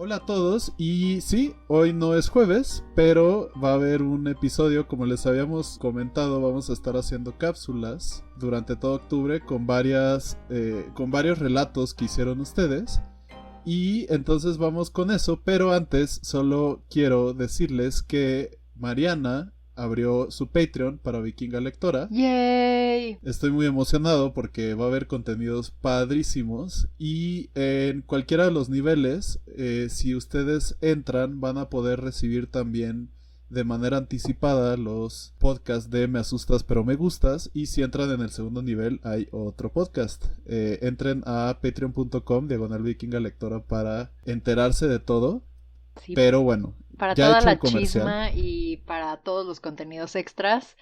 Hola a todos, y sí, hoy no es jueves, pero va a haber un episodio, como les habíamos comentado, vamos a estar haciendo cápsulas durante todo octubre con varios relatos que hicieron ustedes. Y entonces vamos con eso, pero antes solo quiero decirles que Mariana abrió su Patreon para Vikinga Lectora. ¡Yay! Estoy muy emocionado porque va a haber contenidos padrísimos y en cualquiera de los niveles, si ustedes entran, van a poder recibir también de manera anticipada los podcasts de Me Asustas pero Me Gustas, y si entran en el segundo nivel hay otro podcast. Entren a patreon.com/vikingalectora para enterarse de todo, Sí, pero bueno, para ya he toda hecho el la comercial. chisma y para todos los contenidos extras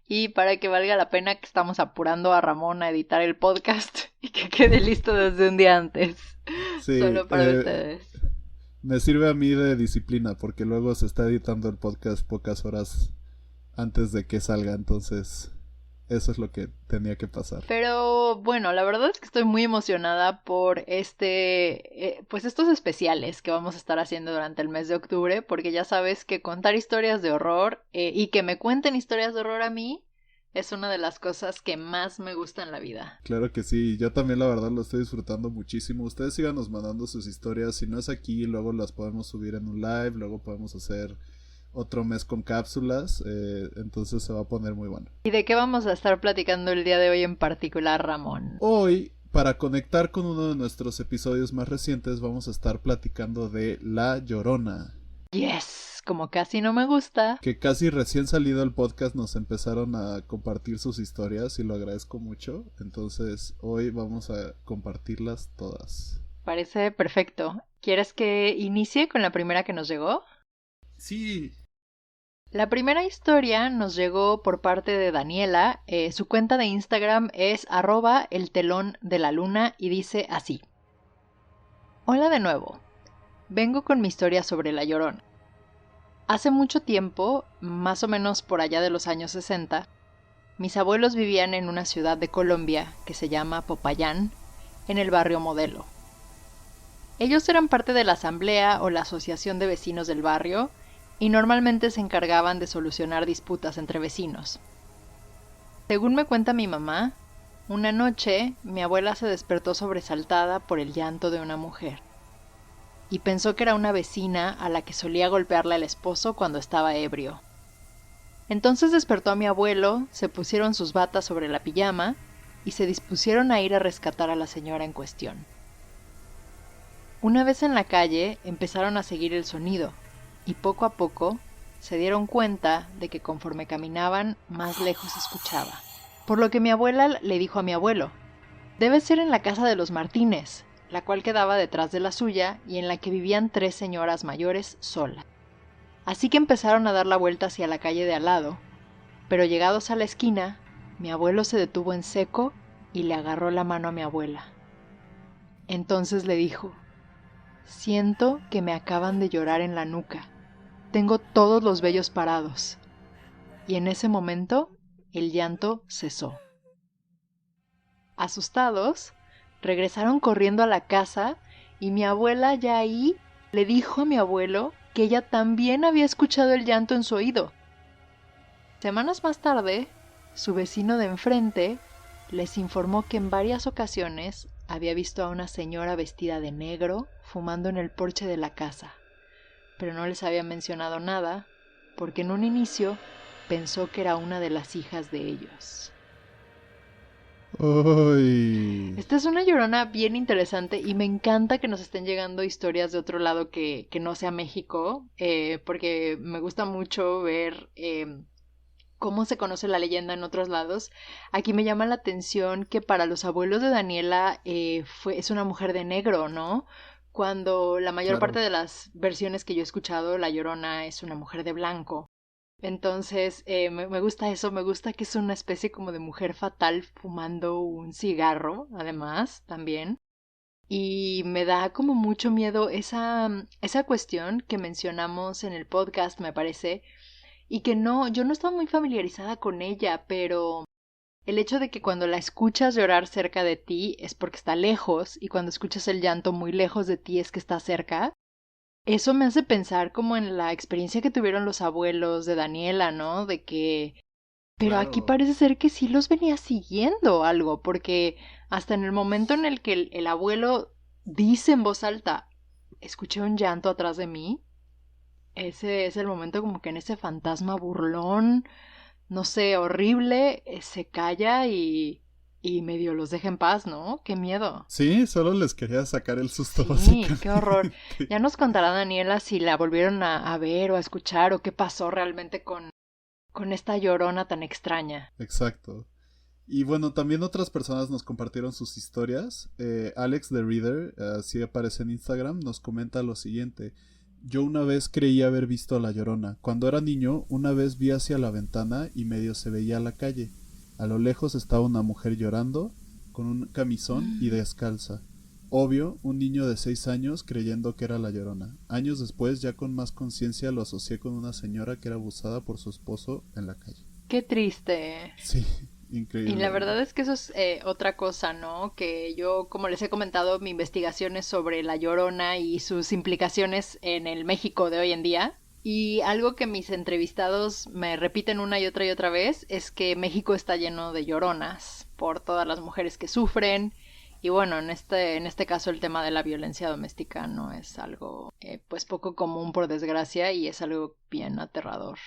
y para que valga la pena que estamos apurando a Ramón a editar el podcast y que quede listo desde un día antes, Sí, solo para ustedes. me sirve a mí de disciplina porque luego se está editando el podcast pocas horas antes de que salga, entonces eso es lo que tenía que pasar. Pero bueno, la verdad es que estoy muy emocionada por pues estos especiales que vamos a estar haciendo durante el mes de octubre, porque ya sabes que contar historias de horror y que me cuenten historias de horror a mí es una de las cosas que más me gusta en la vida. Claro que sí, yo también la verdad lo estoy disfrutando muchísimo. Ustedes síganos mandando sus historias, si no es aquí, luego las podemos subir en un live, luego podemos hacer otro mes con cápsulas, entonces se va a poner muy bueno. ¿Y de qué vamos a estar platicando el día de hoy en particular, Ramón? Hoy, para conectar con uno de nuestros episodios más recientes, vamos a estar platicando de La Llorona. Yes, como casi no me gusta. Que casi recién salido el podcast nos empezaron a compartir sus historias y lo agradezco mucho. Entonces hoy vamos a compartirlas todas. Parece perfecto. ¿Quieres que inicie con la primera que nos llegó? Sí. La primera historia nos llegó por parte de Daniela. Su cuenta de Instagram es @eltelondelaluna y dice así: Hola de nuevo. Vengo con mi historia sobre La Llorona. Hace mucho tiempo, más o menos por allá de los años 60, mis abuelos vivían en una ciudad de Colombia que se llama Popayán, en el barrio Modelo. Ellos eran parte de la asamblea o la asociación de vecinos del barrio y normalmente se encargaban de solucionar disputas entre vecinos. Según me cuenta mi mamá, una noche mi abuela se despertó sobresaltada por el llanto de una mujer y pensó que era una vecina a la que solía golpearle al esposo cuando estaba ebrio. Entonces despertó a mi abuelo, se pusieron sus batas sobre la pijama y se dispusieron a ir a rescatar a la señora en cuestión. Una vez en la calle empezaron a seguir el sonido y poco a poco se dieron cuenta de que conforme caminaban más lejos se escuchaba. Por lo que mi abuela le dijo a mi abuelo: debe ser en la casa de los Martínez, la cual quedaba detrás de la suya y en la que vivían 3 señoras mayores solas. Así que empezaron a dar la vuelta hacia la calle de al lado, pero llegados a la esquina, mi abuelo se detuvo en seco y le agarró la mano a mi abuela. Entonces le dijo: siento que me acaban de llorar en la nuca. Tengo todos los vellos parados. Y en ese momento, el llanto cesó. Asustados, regresaron corriendo a la casa y mi abuela ya ahí le dijo a mi abuelo que ella también había escuchado el llanto en su oído. Semanas más tarde, su vecino de enfrente les informó que en varias ocasiones había visto a una señora vestida de negro fumando en el porche de la casa, pero no les había mencionado nada porque en un inicio pensó que era una de las hijas de ellos. Uy. Esta es una Llorona bien interesante y me encanta que nos estén llegando historias de otro lado que no sea México, porque me gusta mucho ver cómo se conoce la leyenda en otros lados. Aquí me llama la atención que para los abuelos de Daniela es una mujer de negro, ¿no? Cuando la mayor parte Claro. de las versiones que yo he escuchado, la Llorona es una mujer de blanco. Entonces, me gusta eso, me gusta que es una especie como de mujer fatal fumando un cigarro, además, también. Y me da como mucho miedo esa cuestión que mencionamos en el podcast, me parece, y que no, yo no estaba muy familiarizada con ella, pero el hecho de que cuando la escuchas llorar cerca de ti es porque está lejos, y cuando escuchas el llanto muy lejos de ti es que está cerca, eso me hace pensar como en la experiencia que tuvieron los abuelos de Daniela, ¿no? De que pero aquí Claro. parece ser que sí los venía siguiendo algo, porque hasta en el momento en el que el abuelo dice en voz alta, escuché un llanto atrás de mí, ese es el momento como que en ese fantasma burlón, no sé, horrible, se calla y medio los deja en paz, ¿no? Qué miedo. Sí, solo les quería sacar el susto Sí, qué horror. básicamente. Ya nos contará Daniela si la volvieron a ver o a escuchar o qué pasó realmente con esta llorona tan extraña. Exacto. Y bueno, también otras personas nos compartieron sus historias. Alex the Reader, así aparece en Instagram, nos comenta lo siguiente. Yo una vez creí haber visto a la Llorona. Cuando era niño, una vez vi hacia la ventana y medio se veía la calle. A lo lejos estaba una mujer llorando, con un camisón y descalza. Obvio, un niño de 6 años creyendo que era la Llorona. Años después, ya con más conciencia, lo asocié con una señora que era abusada por su esposo en la calle. Qué triste. Sí, Y la increíble, ¿verdad? verdad es que eso es otra cosa, ¿no? Que yo, como les he comentado, mi investigación es sobre La Llorona y sus implicaciones en el México de hoy en día. Y algo que mis entrevistados me repiten una y otra vez es que México está lleno de lloronas por todas las mujeres que sufren. Y bueno, en este caso el tema de la violencia doméstica no es algo pues poco común por desgracia y es algo bien aterrador.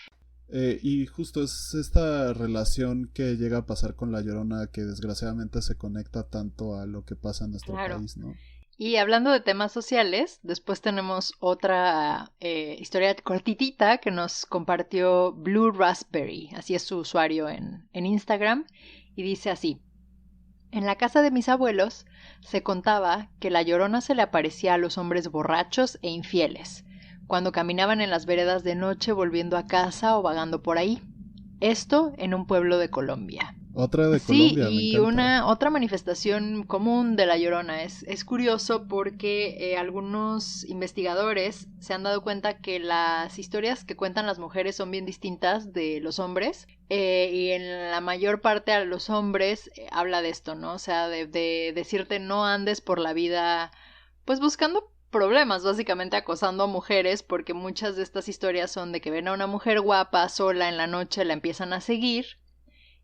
Y justo es esta relación que llega a pasar con la Llorona que desgraciadamente se conecta tanto a lo que pasa en nuestro Claro. país, ¿no? Y hablando de temas sociales, después tenemos otra historia cortitita que nos compartió Blue Raspberry, así es su usuario en Instagram, y dice así. En la casa de mis abuelos se contaba que la Llorona se le aparecía a los hombres borrachos e infieles, cuando caminaban en las veredas de noche volviendo a casa o vagando por ahí. Esto en un pueblo de Colombia. Otra de Sí, Colombia, me y encanta. una otra manifestación común de la Llorona es curioso porque algunos investigadores se han dado cuenta que las historias que cuentan las mujeres son bien distintas de los hombres y en la mayor parte a los hombres habla de esto, ¿no? O sea, de decirte no andes por la vida pues buscando problemas, básicamente acosando a mujeres porque muchas de estas historias son de que ven a una mujer guapa sola en la noche, la empiezan a seguir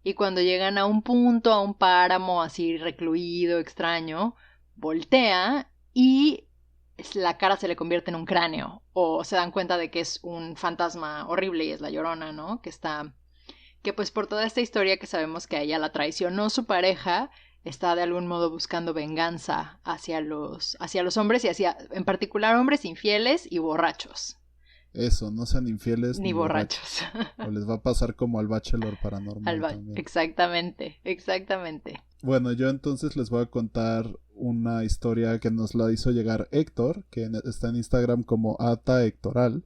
y cuando llegan a un punto, a un páramo así recluido, extraño, voltea y la cara se le convierte en un cráneo. O se dan cuenta de que es un fantasma horrible y es la Llorona, ¿no? Que está... Que pues por toda esta historia que sabemos que a ella la traicionó su pareja, está de algún modo buscando venganza hacia los hombres y hacia, en particular, hombres infieles y borrachos. Eso, no sean infieles Ni ni borrachos. borrachos. O les va a pasar como al Bachelor paranormal también. Exactamente, exactamente. Bueno, yo entonces les voy a contar una historia que nos la hizo llegar Héctor, que está en Instagram como AtaHectoral.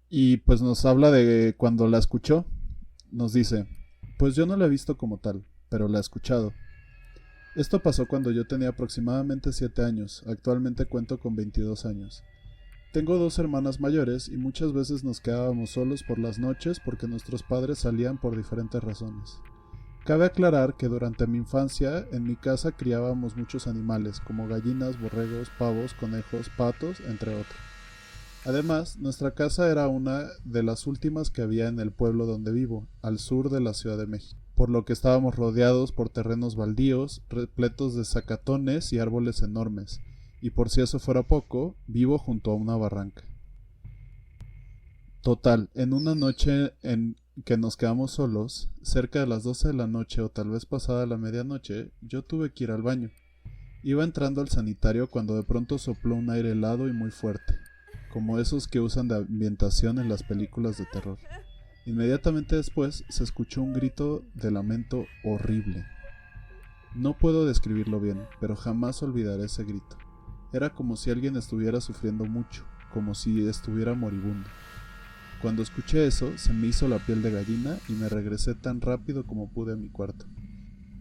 Y pues nos habla de cuando la escuchó. Nos dice, pues yo no la he visto como tal, pero la he escuchado. Esto pasó cuando yo tenía aproximadamente 7 años, actualmente cuento con 22 años. Tengo 2 hermanas mayores y muchas veces nos quedábamos solos por las noches porque nuestros padres salían por diferentes razones. Cabe aclarar que durante mi infancia en mi casa criábamos muchos animales como gallinas, borregos, pavos, conejos, patos, entre otros. Además, nuestra casa era una de las últimas que había en el pueblo donde vivo, al sur de la Ciudad de México, por lo que estábamos rodeados por terrenos baldíos, repletos de zacatones y árboles enormes, y por si eso fuera poco, vivo junto a una barranca. Total, en una noche en que nos quedamos solos, cerca de las 12 de la noche o tal vez pasada la medianoche, yo tuve que ir al baño. Iba entrando al sanitario cuando de pronto sopló un aire helado y muy fuerte, como esos que usan de ambientación en las películas de terror. Inmediatamente después se escuchó un grito de lamento horrible. No puedo describirlo bien, pero jamás olvidaré ese grito. Era como si alguien estuviera sufriendo mucho, como si estuviera moribundo. Cuando escuché eso, se me hizo la piel de gallina y me regresé tan rápido como pude a mi cuarto.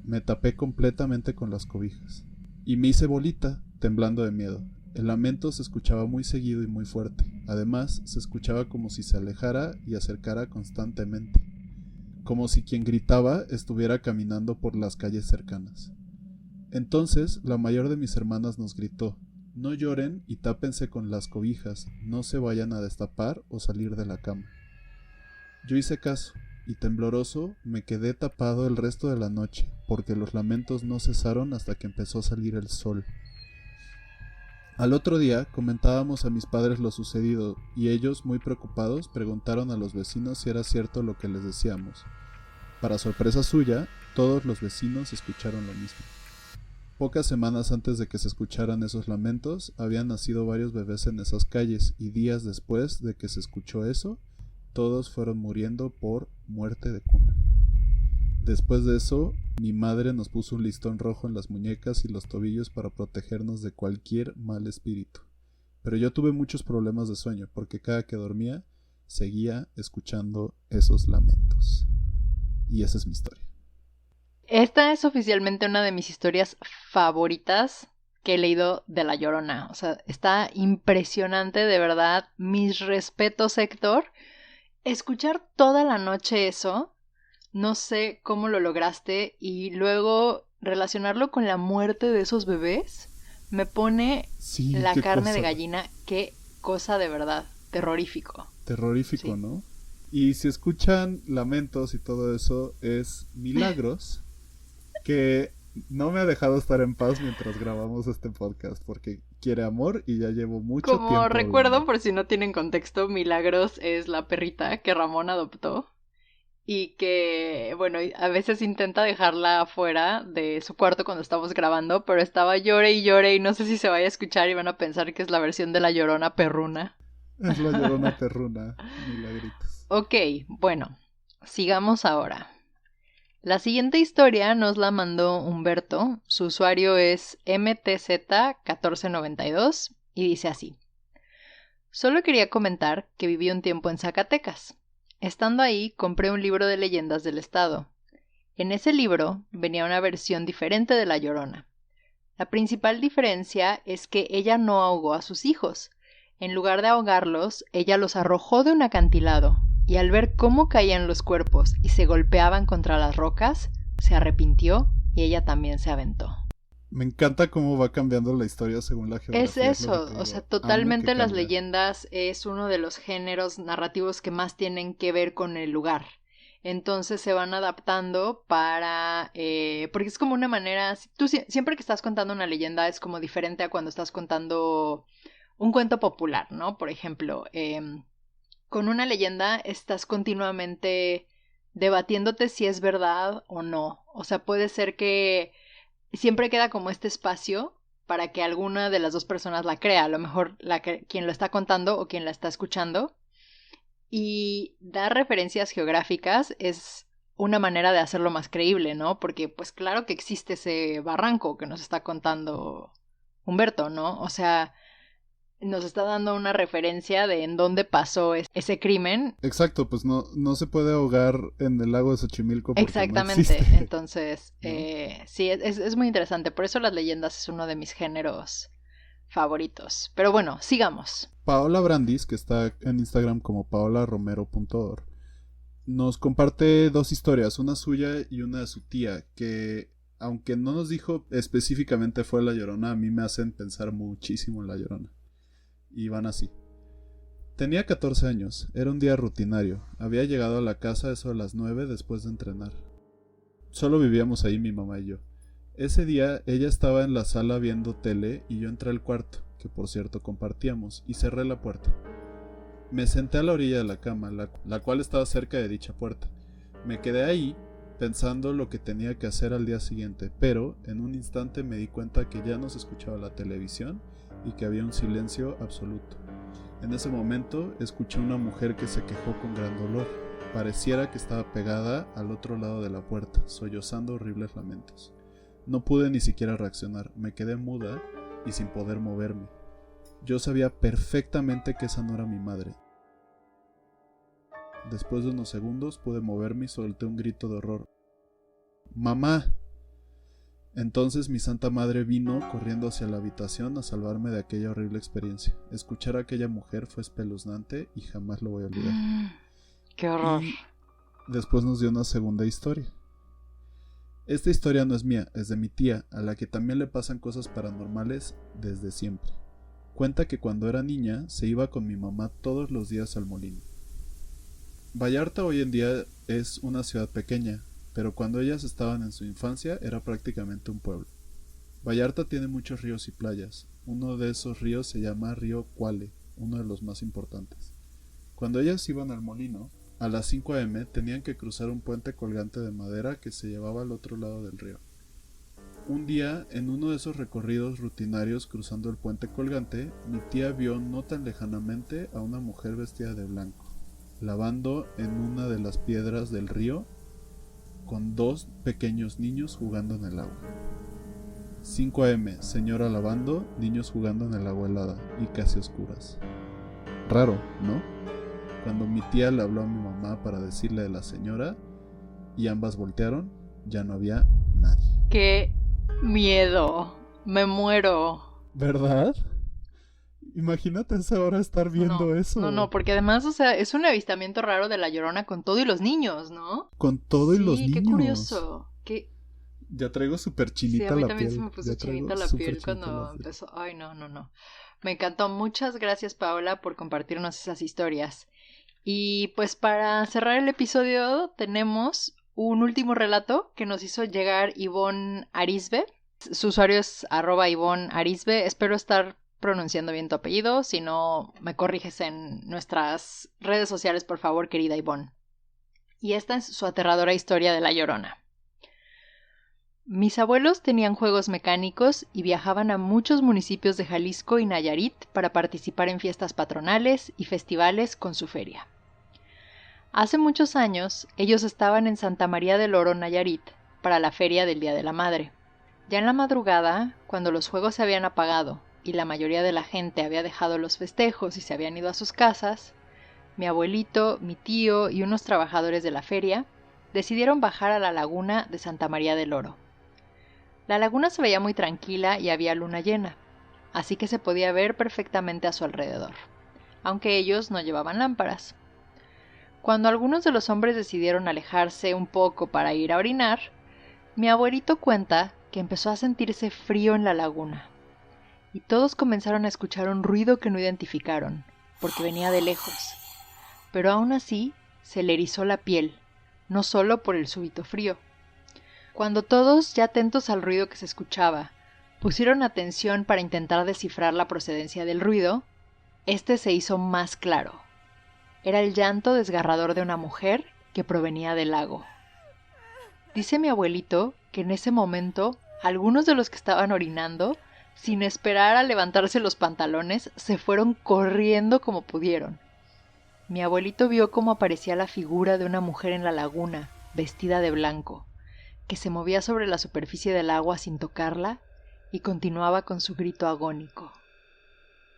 Me tapé completamente con las cobijas. Y me hice bolita, temblando de miedo. El lamento se escuchaba muy seguido y muy fuerte. Además, se escuchaba como si se alejara y acercara constantemente. Como si quien gritaba estuviera caminando por las calles cercanas. Entonces, la mayor de mis hermanas nos gritó, no lloren y tápense con las cobijas, no se vayan a destapar o salir de la cama. Yo hice caso, y tembloroso me quedé tapado el resto de la noche, porque los lamentos no cesaron hasta que empezó a salir el sol. Al otro día comentábamos a mis padres lo sucedido, y ellos, muy preocupados, preguntaron a los vecinos si era cierto lo que les decíamos. Para sorpresa suya, todos los vecinos escucharon lo mismo. Pocas semanas antes de que se escucharan esos lamentos, habían nacido varios bebés en esas calles, y días después de que se escuchó eso, todos fueron muriendo por muerte de cuna. Después de eso, mi madre nos puso un listón rojo en las muñecas y los tobillos para protegernos de cualquier mal espíritu. Pero yo tuve muchos problemas de sueño, porque cada que dormía, seguía escuchando esos lamentos. Y esa es mi historia. Esta es oficialmente una de mis historias favoritas que he leído de La Llorona. O sea, está impresionante, de verdad. Mis respetos, Héctor. Escuchar toda la noche eso, no sé cómo lo lograste, y luego relacionarlo con la muerte de esos bebés, me pone la carne de gallina. Qué cosa, de verdad, terrorífico. Terrorífico, Sí. ¿no? Y si escuchan lamentos y todo eso, es Milagros, que no me ha dejado estar en paz mientras grabamos este podcast, porque quiere amor y ya llevo mucho tiempo. Como recuerdo, hablando. por si no tienen contexto, Milagros es la perrita que Ramón adoptó y que, bueno, a veces intenta dejarla afuera de su cuarto cuando estamos grabando, pero estaba llore y no sé si se vaya a escuchar y van a pensar que es la versión de La Llorona perruna. Es la Llorona perruna, Milagritos. Ok, bueno, sigamos ahora. La siguiente historia nos la mandó Humberto, su usuario es MTZ1492 y dice así. Solo quería comentar que viví un tiempo en Zacatecas. Estando ahí, compré un libro de leyendas del estado. En ese libro venía una versión diferente de La Llorona. La principal diferencia es que ella no ahogó a sus hijos. En lugar de ahogarlos, ella los arrojó de un acantilado, y al ver cómo caían los cuerpos y se golpeaban contra las rocas, se arrepintió y ella también se aventó. Me encanta cómo va cambiando la historia según la geografía. Es eso, o sea, totalmente las leyendas es uno de los géneros narrativos que más tienen que ver con el lugar. Entonces se van adaptando para... porque es como una manera... Tú siempre que estás contando una leyenda es como diferente a cuando estás contando un cuento popular, ¿no? Por ejemplo, con una leyenda estás continuamente debatiéndote si es verdad o no. O sea, puede ser que siempre queda como este espacio para que alguna de las dos personas la crea, a lo mejor quien lo está contando o quien la está escuchando. Y dar referencias geográficas es una manera de hacerlo más creíble, ¿no? Porque pues claro que existe ese barranco que nos está contando Humberto, ¿no? O sea, nos está dando una referencia de en dónde pasó ese crimen. Exacto, pues no se puede ahogar en el lago de Xochimilco porque Exactamente, no existe. Entonces, ¿no? Sí, es muy interesante. Por eso las leyendas es uno de mis géneros favoritos. Pero bueno, sigamos. Paola Brandis, que está en Instagram como paolaromero.org, nos comparte dos historias, una suya y una de su tía, que aunque no nos dijo específicamente fue La Llorona, a mí me hacen pensar muchísimo en La Llorona. Y van así. Tenía 14 años, era un día rutinario, había llegado a la casa a eso de las 9 después de entrenar. Solo vivíamos ahí mi mamá y yo. Ese día ella estaba en la sala viendo tele y yo entré al cuarto, que por cierto compartíamos, y cerré la puerta. Me senté a la orilla de la cama, la cual estaba cerca de dicha puerta. Me quedé ahí pensando lo que tenía que hacer al día siguiente, pero en un instante me di cuenta que ya no se escuchaba la televisión y que había un silencio absoluto. En ese momento escuché a una mujer que se quejó con gran dolor. Pareciera que estaba pegada al otro lado de la puerta, sollozando horribles lamentos. No pude ni siquiera reaccionar, me quedé muda y sin poder moverme. Yo sabía perfectamente que esa no era mi madre. Después de unos segundos pude moverme y solté un grito de horror. ¡Mamá! Entonces mi santa madre vino corriendo hacia la habitación a salvarme de aquella horrible experiencia. Escuchar a aquella mujer fue espeluznante y jamás lo voy a olvidar. ¡Qué horror! Y después nos dio una segunda historia. Esta historia no es mía, es de mi tía, a la que también le pasan cosas paranormales desde siempre. Cuenta que cuando era niña se iba con mi mamá todos los días al molino. Vallarta hoy en día es una ciudad pequeña, pero cuando ellas estaban en su infancia era prácticamente un pueblo. Vallarta tiene muchos ríos y playas. Uno de esos ríos se llama Río Cuale, uno de los más importantes. Cuando ellas iban al molino, a las 5 a.m. tenían que cruzar un puente colgante de madera que se llevaba al otro lado del río. Un día, en uno de esos recorridos rutinarios cruzando el puente colgante, mi tía vio no tan lejanamente a una mujer vestida de blanco, lavando en una de las piedras del río con 2 pequeños niños jugando en el agua. 5 a.m. señora lavando, niños jugando en el agua helada y casi oscuras. Raro, ¿no? Cuando mi tía le habló a mi mamá para decirle de la señora y ambas voltearon, ya no había nadie. ¡Qué miedo! Me muero. ¿Verdad? Imagínate a esa hora estar viendo eso. No, porque además, o sea, es un avistamiento raro de la Llorona con todo y los niños, ¿no? Con todo y los niños. Sí, qué curioso. Ya traigo súper chinita la piel. Sí, a mí también se me puso chinita la piel cuando empezó. Ay, no. Me encantó. Muchas gracias, Paola, por compartirnos esas historias. Y pues para cerrar el episodio tenemos un último relato que nos hizo llegar Ivonne Arisbe. Su usuario es @Ivonne Arisbe. Espero estar pronunciando bien tu apellido. Si no, me corriges en nuestras redes sociales, por favor, querida Ivonne. Y esta es su aterradora historia de La Llorona. Mis abuelos tenían juegos mecánicos y viajaban a muchos municipios de Jalisco y Nayarit para participar en fiestas patronales y festivales con su feria. Hace muchos años, ellos estaban en Santa María del Oro, Nayarit, para la feria del Día de la Madre. Ya en la madrugada, cuando los juegos se habían apagado y la mayoría de la gente había dejado los festejos y se habían ido a sus casas, mi abuelito, mi tío y unos trabajadores de la feria decidieron bajar a la laguna de Santa María del Oro. La laguna se veía muy tranquila y había luna llena, así que se podía ver perfectamente a su alrededor, aunque ellos no llevaban lámparas. Cuando algunos de los hombres decidieron alejarse un poco para ir a orinar, mi abuelito cuenta que empezó a sentirse frío en la laguna, y todos comenzaron a escuchar un ruido que no identificaron, porque venía de lejos. Pero aún así se le erizó la piel, no solo por el súbito frío. Cuando todos, ya atentos al ruido que se escuchaba, pusieron atención para intentar descifrar la procedencia del ruido, este se hizo más claro. Era el llanto desgarrador de una mujer que provenía del lago. Dice mi abuelito que en ese momento, algunos de los que estaban orinando, sin esperar a levantarse los pantalones, se fueron corriendo como pudieron. Mi abuelito vio cómo aparecía la figura de una mujer en la laguna, vestida de blanco, que se movía sobre la superficie del agua sin tocarla y continuaba con su grito agónico.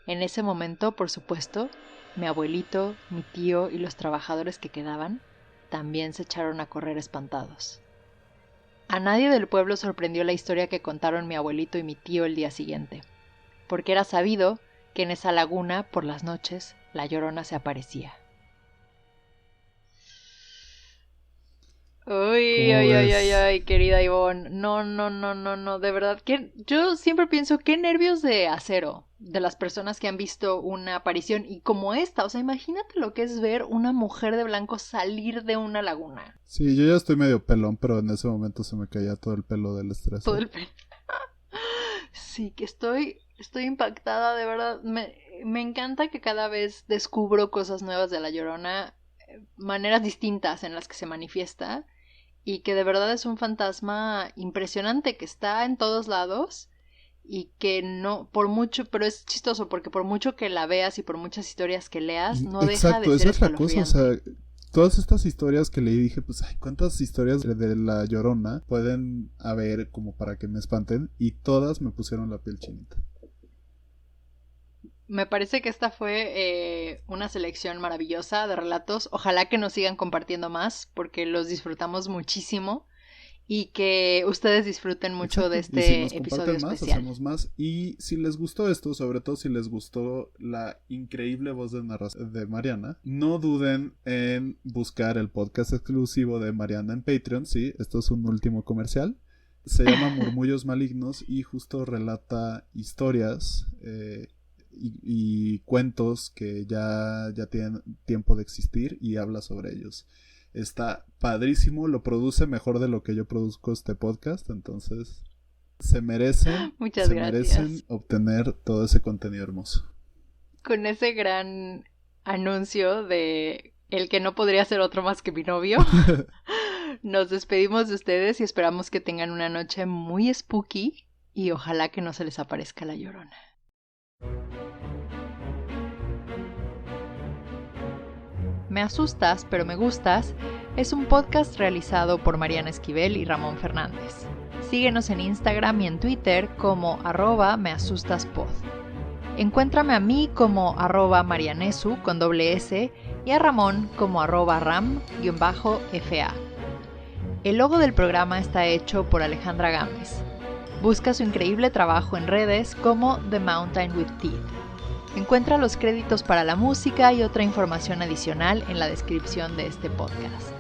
En ese momento, por supuesto, mi abuelito, mi tío y los trabajadores que quedaban también se echaron a correr espantados. A nadie del pueblo sorprendió la historia que contaron mi abuelito y mi tío el día siguiente, porque era sabido que en esa laguna, por las noches, la Llorona se aparecía. Ay, querida Ivonne. No, de verdad que yo siempre pienso qué nervios de acero de las personas que han visto una aparición y como esta, o sea, imagínate lo que es ver una mujer de blanco salir de una laguna. Sí, yo ya estoy medio pelón, pero en ese momento se me caía todo el pelo del estrés. Todo el pelo. Sí, que estoy impactada, de verdad. Me encanta que cada vez descubro cosas nuevas de La Llorona, maneras distintas en las que se manifiesta y que de verdad es un fantasma impresionante que está en todos lados y que no, por mucho, pero es chistoso porque por mucho que la veas y por muchas historias que leas, no deja de ser escalofriante. Exacto, esa es la cosa, o sea, todas estas historias que leí dije, pues, ay, ¿cuántas historias de La Llorona pueden haber como para que me espanten? Y todas me pusieron la piel chinita. Me parece que esta fue una selección maravillosa de relatos. Ojalá que nos sigan compartiendo más porque los disfrutamos muchísimo y que ustedes disfruten mucho. Exacto. De este y si nos episodio más, especial. Hacemos más. Y si les gustó esto, sobre todo si les gustó la increíble voz de narración de Mariana, no duden en buscar el podcast exclusivo de Mariana en Patreon. Sí, esto es un último comercial. Se llama Murmullos Malignos y justo relata historias y cuentos que ya tienen tiempo de existir y habla sobre ellos. Está padrísimo, lo produce mejor de lo que yo produzco este podcast, entonces merecen obtener todo ese contenido hermoso. Con ese gran anuncio de el que no podría ser otro más que mi novio, nos despedimos de ustedes y esperamos que tengan una noche muy spooky y ojalá que no se les aparezca la Llorona. Me asustas, pero me gustas es un podcast realizado por Mariana Esquivel y Ramón Fernández. Síguenos en Instagram y en Twitter como @measustaspod. Encuéntrame a mí como @marianesu con doble S y a Ramón como @ram_fa. El logo del programa está hecho por Alejandra Gámez. Busca su increíble trabajo en redes como The Mountain with Teeth. Encuentra los créditos para la música y otra información adicional en la descripción de este podcast.